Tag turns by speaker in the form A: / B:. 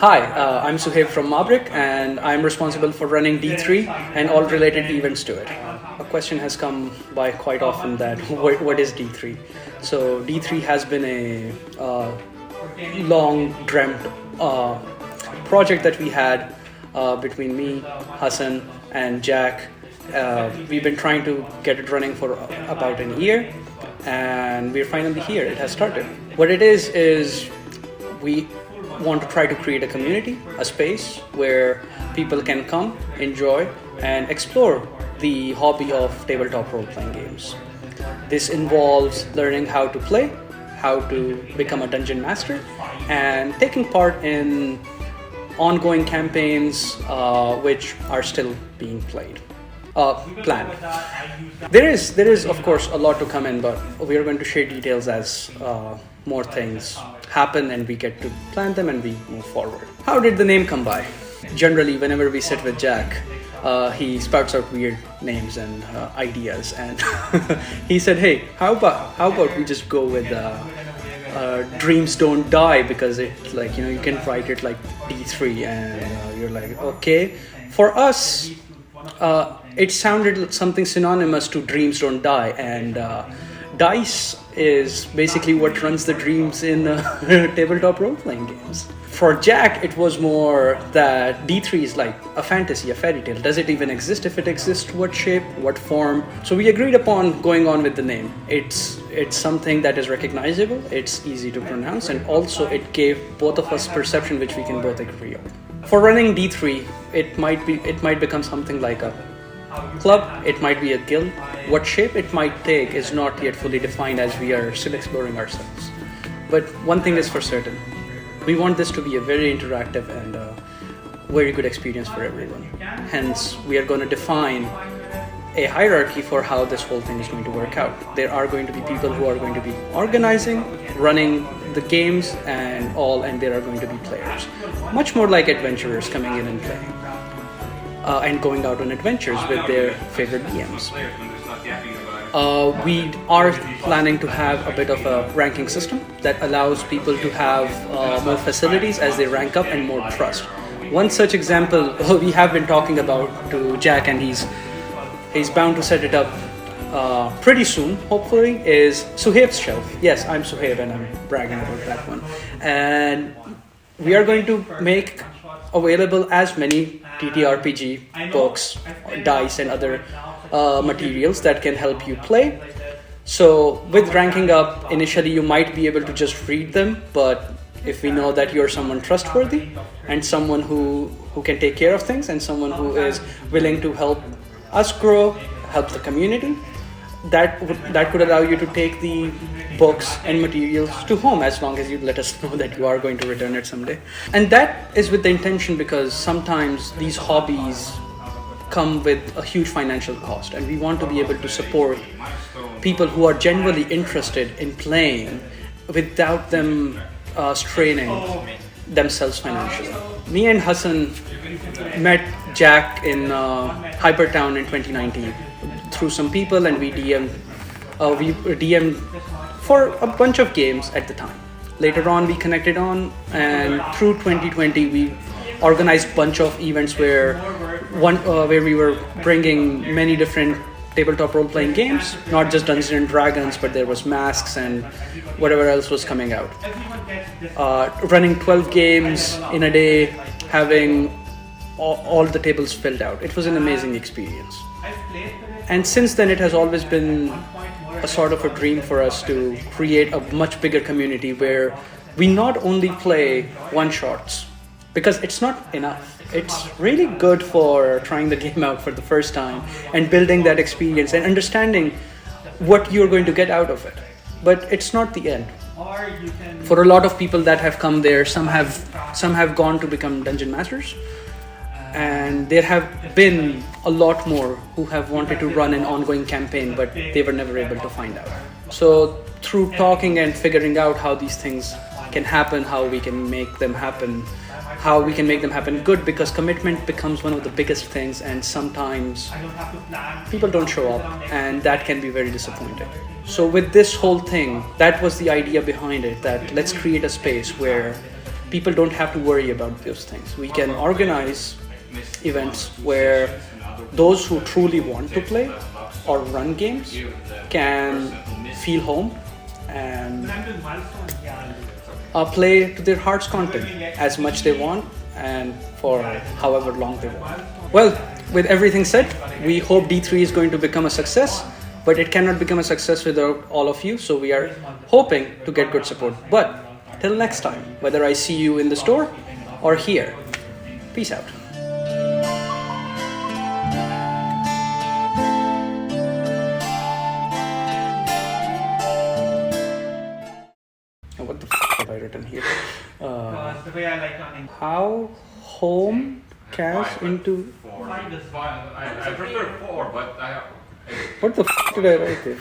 A: Hi, I'm Suhaib from MABRIK and I'm responsible for running D3 and all related events to it. A question has come by quite often that what is D3? So D3 has been a long dreamt project that we had between me, Hassan and Jack. We've been trying to get it running for about a year and we're finally here. It has started. What it is we want to try to create a community, a space where people can come, enjoy, and explore the hobby of tabletop role-playing games. This involves learning how to play, how to become a dungeon master, and taking part in ongoing campaigns which are still being planned. There is of course a lot to come in, but we are going to share details as more things happen and we get to plan them and we move forward. How did the name come by? Generally, whenever we sit with Jack, he spouts out weird names and ideas, and he said, "Hey, how about we just go with Dreams Don't Die, because it you can write it like D3," and you're like, okay. For us, it sounded something synonymous to Dreams Don't Die, and dice is basically what runs the dreams in tabletop role-playing games. For Jack, it was more that D3 is like a fantasy, a fairy tale. Does it even exist? If it exists, what shape, what form? So we agreed upon going on with the name. It's something that is recognizable, it's easy to pronounce, and also it gave both of us perception which we can both agree on. For running D3, it might become something like a club, it might be a guild. What shape it might take is not yet fully defined, as we are still exploring ourselves. But one thing is for certain, we want this to be a very interactive and very good experience for everyone. Hence, we are going to define a hierarchy for how this whole thing is going to work out. There are going to be people who are going to be organizing, running the games and all, and there are going to be players. Much more like adventurers coming in and playing. And going out on adventures with their favorite DMs. We are planning to have a bit of a ranking system that allows people to have more facilities as they rank up and more trust. One such example we have been talking about to Jack, and he's bound to set it up pretty soon, hopefully, is Suhaib's shelf. Yes, I'm Suhaib and I'm bragging about that one. And we are going to make available as many TTRPG books, dice, and other materials that can help you play. So with ranking up, initially you might be able to just read them, but if we know that you're someone trustworthy and someone who can take care of things and someone who is willing to help us grow, help the community, that could allow you to take the books and materials to home, as long as you let us know that you are going to return it someday. And that is with the intention, because sometimes these hobbies come with a huge financial cost, and we want to be able to support people who are genuinely interested in playing without them straining themselves financially. Me and Hassan met Jack in Hypertown in 2019 through some people, and we DM'd for a bunch of games at the time. Later on, we connected on, and through 2020, we organized a bunch of events where we were bringing many different tabletop role-playing games, not just Dungeons and Dragons, but there was Masks and whatever else was coming out. Running 12 games in a day, having all the tables filled out. It was an amazing experience. And since then, it has always been a sort of a dream for us to create a much bigger community where we not only play one-shots, because it's not enough. It's really good for trying the game out for the first time and building that experience and understanding what you're going to get out of it. But it's not the end. For a lot of people that have come there, some have gone to become dungeon masters, and there have been a lot more who have wanted to run an ongoing campaign, but they were never able to find out. So through talking and figuring out how these things can happen, how we can make them happen good, because commitment becomes one of the biggest things, and sometimes people don't show up, and that can be very disappointing. So with this whole thing, that was the idea behind it, that let's create a space where people don't have to worry about those things. We can organize events where those who truly want to play or run games can feel home and play to their heart's content as much they want and for however long they want. Well, with everything said, we hope D3 is going to become a success, but it cannot become a success without all of you. So we are hoping to get good support. But till next time, whether I see you in the store or here, peace out. What the f have I written here?
B: The way I like running.
A: How home cash into...
C: I prefer 4, but I...
A: What the f did I write there?